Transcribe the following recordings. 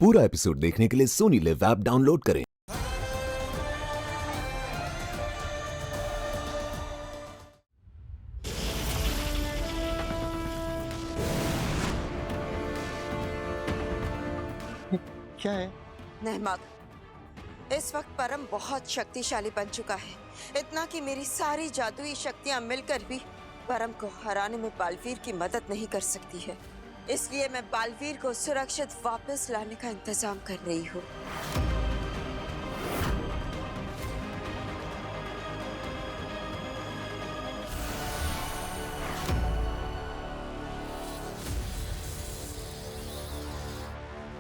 पूरा एपिसोड देखने के लिए सोनी लिव ऐप डाउनलोड करें। क्या है? नहमक, इस वक्त परम बहुत शक्तिशाली बन चुका है, इतना कि मेरी सारी जादुई शक्तियां मिलकर भी परम को हराने में बालवीर की मदद नहीं कर सकती है। इसलिए मैं बालवीर को सुरक्षित वापस लाने का इंतजाम कर रही हूँ।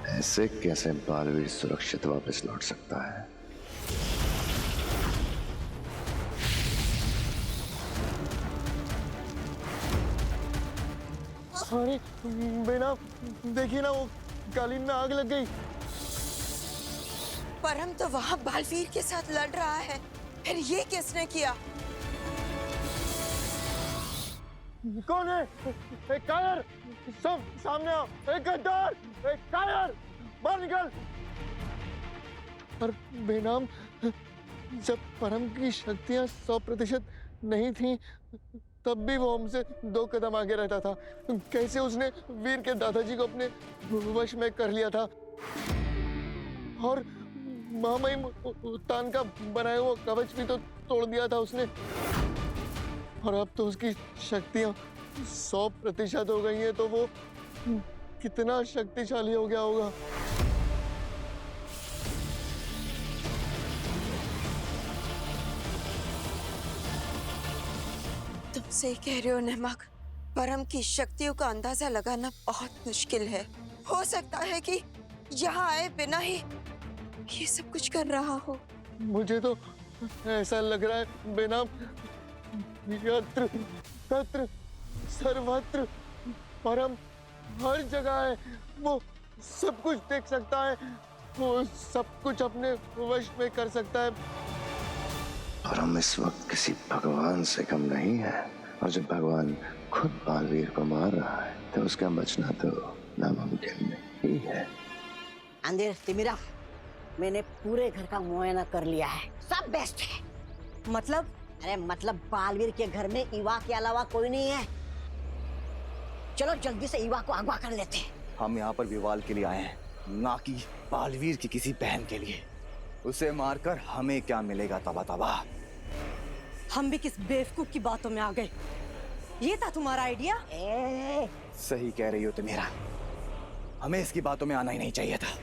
ऐसे कैसे बालवीर सुरक्षित वापस लौट सकता है? अरे बिना देखिए ना, वो कालीन में आग लग गई। परम तो वहाँ बालवीर के साथ लड़ रहा है, फिर ये किसने किया? कौन है? एक कायर! सब सामने आओ! एक गद्दार! एक कायर! बाहर निकल! पर बेनाम, जब परम की शक्तियां 100% नहीं थी, तब भी वो हमसे 2 कदम आगे रहता था। कैसे उसने वीर के दादाजी को अपने वश में कर लिया था और महामहिम उत्तान का बनाया हुआ कवच भी तो तोड़ दिया था उसने। और अब तो उसकी शक्तियां 100% हो गई हैं, तो वो कितना शक्तिशाली हो गया होगा। तुम सही कह रहे हो नहमक, परम की शक्तियों का अंदाजा लगाना बहुत मुश्किल है। हो सकता है कि यहाँ आए बिना ही ये सब कुछ कर रहा हो। मुझे तो ऐसा लग रहा है बेनाम, यत्र तत्र सर्वत्र परम हर जगह है। वो सब कुछ देख सकता है, वो सब कुछ अपने वश में कर सकता है। परम इस वक्त किसी भगवान से कम नहीं है, और जब भगवान खुद बालवीर को मार रहा है तो उसका बचना तो नामुमकिन ही है। अंधेर तिमिरा, मैंने पूरे घर का मुआयना कर लिया है, सब बेस्ट है। मतलब? अरे मतलब बालवीर के घर में ईवा के अलावा कोई नहीं है। चलो जल्दी से ईवा को अगवा कर लेते हैं। हम यहाँ पर विवाल के लिए आए हैं, ना कि बालवीर की किसी बहन के लिए। उसे मारकर हमें क्या मिलेगा? तबाह तबाह। हम भी किस बेवकूफ की बातों में आ गए। ये था तुम्हारा आइडिया? सही कह रही हो तुमेरा, हमें इसकी बातों में आना ही नहीं चाहिए था।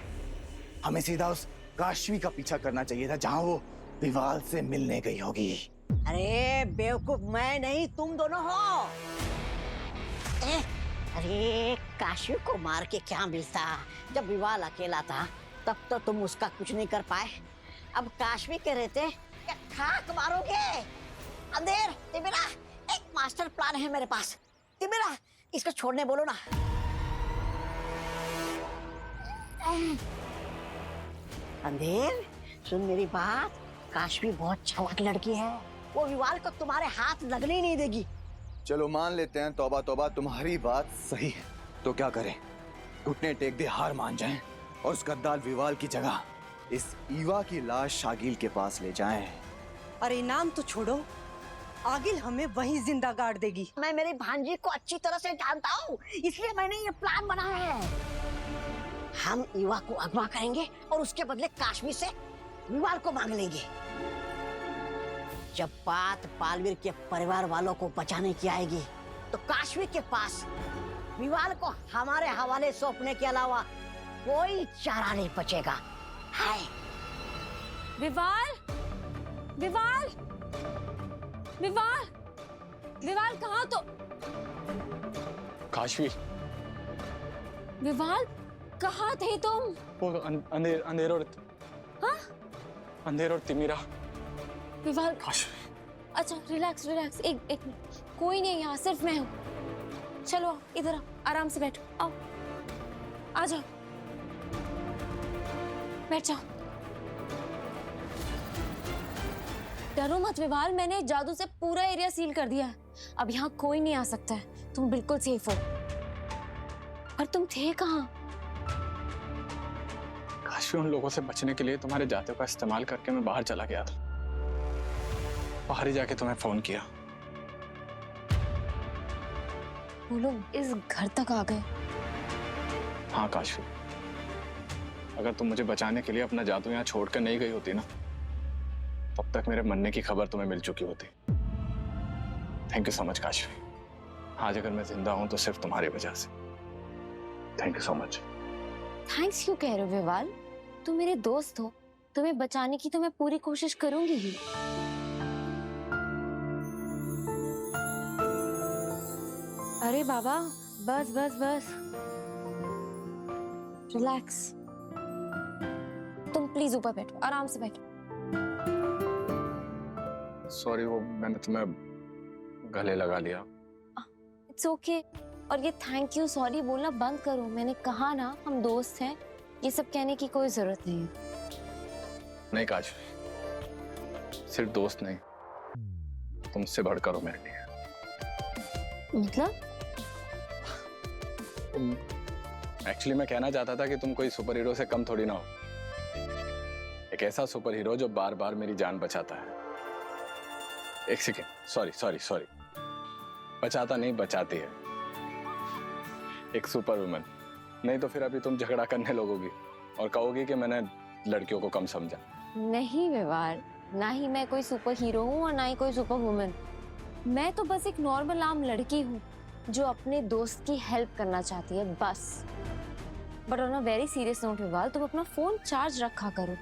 हमें सीधा उस काशवी का पीछा करना चाहिए था जहाँ वो विवाल से मिलने गई होगी। अरे बेवकूफ मैं नहीं, तुम दोनों हो। अरे काशवी को मार के क्या मिलता? जब विवाल अकेला था तब तो तुम उसका कुछ नहीं कर पाए। अब काशवी के रहते क्या खाक मारोगे? अंधेर तिमिरा, एक मास्टर प्लान है मेरे पास। तिमिरा, इसको छोड़ने बोलो ना। अंधेर सुन मेरी बात, काशवी बहुत चालाक लड़की है, वो विवाल को तुम्हारे हाथ लगने ही नहीं देगी। चलो मान लेते हैं, तौबा तौबा तुम्हारी बात सही है। तो क्या करें? घुटने टेक दे हार मान जाएं और उस गद्दार विवाल की जगह इस ईवा की लाश शागिल के पास ले जाएं। अरे इनाम तो छोड़ो, आगिल हमें वहीं जिंदा गाड़ देगी। मैं मेरी भांजी को अच्छी तरह से जानता हूँ, इसलिए मैंने ये प्लान बनाया है। हम ईवा को अगवा करेंगे और उसके बदले काश्मीर से विवाल को मांग लेंगे। जब बात बालवीर के परिवार वालों को बचाने की आएगी तो काश्मीर के पास विवाल को हमारे हवाले सौंपने के अलावा कोई चारा नहीं बचेगा। हाय विवाल, विवाल, विवाल, विवाल कहाँ? तो काशवी, विवाल कहाँ थे तुम? वो अंधेर और अंधेर और तिमिरा। विवाल, काशवी, अच्छा रिलैक्स रिलैक्स, एक मिनट, कोई नहीं यहाँ, सिर्फ मैं हूँ। चलो इधर आओ, आराम से बैठो, आओ, आ जाओ, बैठ जाओ। डरो मत विवाल, मैंने जादू से पूरा एरिया सील कर दिया है। अब यहाँ कोई नहीं आ सकता है, तुम बिल्कुल सेफ हो। पर तुम थे कहाँ? काशवी, उन लोगों से बचने के लिए तुम्हारे जाते का इस्तेमाल करके मैं बाहर चला गया था। बाहर ही जाके तुम्हें फोन किया। वो लोग इस घर तक आ गए? हाँ काशवी, अगर तुम मुझे बचाने के लिए अपना जादू यहाँ छोड़कर नहीं गई होती ना, तब तक मेरे मरने की खबर तुम्हें मिल चुकी होती। Thank you so much Kashvi. आज अगर मैं जिंदा हूं तो सिर्फ तुम्हारी वजह से। Thank you so much. Thanks क्यों कह रहे हो विवाल? तुम मेरे दोस्त हो, तुम्हें बचाने की तो मैं पूरी कोशिश करूंगी ही। अरे बाबा, बस बस बस, रिलैक्स। तुम प्लीज ऊपर बैठो, आराम से बैठो। सॉरी, वो मैंने तुम्हें गले लगा लिया। It's okay. और ये थैंक यू सॉरी बोलना बंद करो। मैंने कहा ना, हम दोस्त हैं, ये सब कहने की कोई जरूरत नहीं है। नहीं काशवी, सिर्फ दोस्त नहीं, तुमसे बढ़कर हो मेरे लिए। मतलब? एक्चुअली मैं कहना चाहता था कि तुम कोई सुपर हीरो से कम थोड़ी ना हो। एक ऐसा सुपर हीरो जो बार बार मेरी जान बचाता है। एक सेकेंड, सॉरी सॉरी सॉरी, बचाता नहीं, बचाती है। एक सुपर वुमन। नहीं तो फिर अभी तुम झगड़ा करने लगोगी और कहोगी कि मैंने लड़कियों को कम समझा। नहीं व्यवहार, ना ही मैं कोई सुपर हीरो हूँ और ना ही कोई सुपर वुमन। मैं तो बस एक नॉर्मल आम लड़की हूँ जो अपने दोस्त की हेल्प करना चाहती है, बस। But on a very serious note विवाल, तुम अपना फोन चार्ज रखा करो।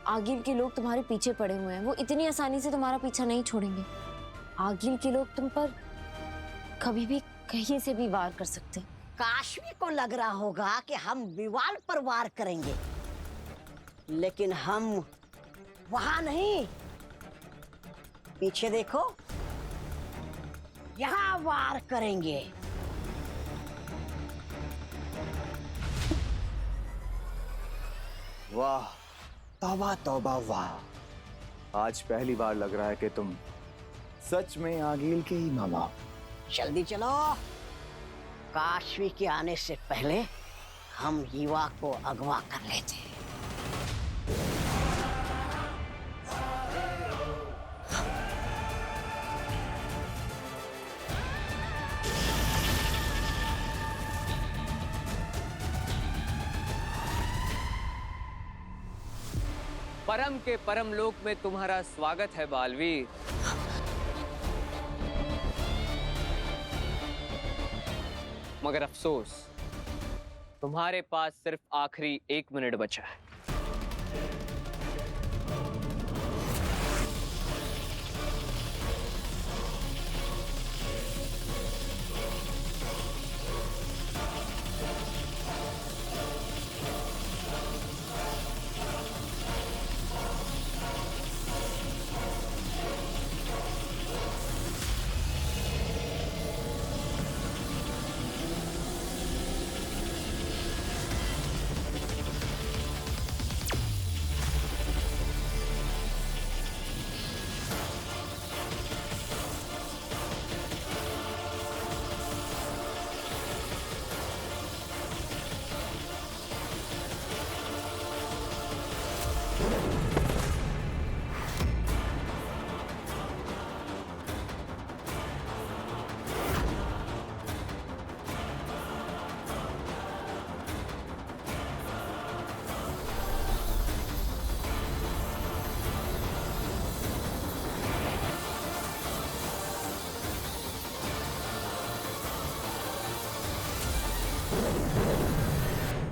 आगिल के लोग तुम्हारे पीछे पड़े हुए हैं, वो इतनी आसानी से तुम्हारा पीछा नहीं छोड़ेंगे। आगिल के लोग तुम पर कभी भी कहीं से भी वार कर सकते हैं। काशवी को लग रहा होगा कि हम विवाल पर वार करेंगे, लेकिन हम वहां नहीं, पीछे देखो, यहाँ वार करेंगे। वाह, तौबा तौबा वाह। आज पहली बार लग रहा है कि तुम सच में आगिल के ही मामा। जल्दी चलो, काशवी के आने से पहले हम युवा को अगवा कर लेते हैं। परम के परम लोक में तुम्हारा स्वागत है बालवीर। मगर अफसोस, तुम्हारे पास सिर्फ आखिरी 1 मिनट बचा है।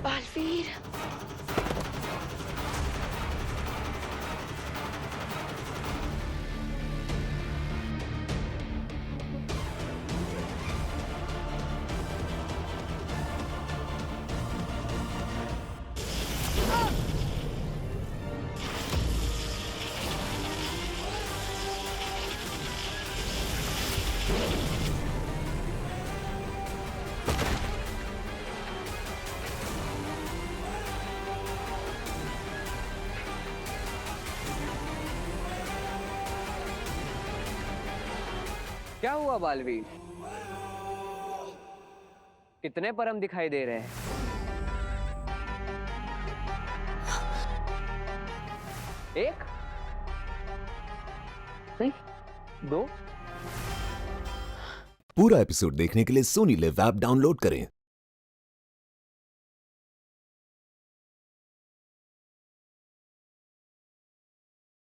बालवीर, क्या हुआ बालवीर? कितने परम दिखाई दे रहे हैं? एक नहीं, दो। पूरा एपिसोड देखने के लिए सोनी लिव ऐप डाउनलोड करें।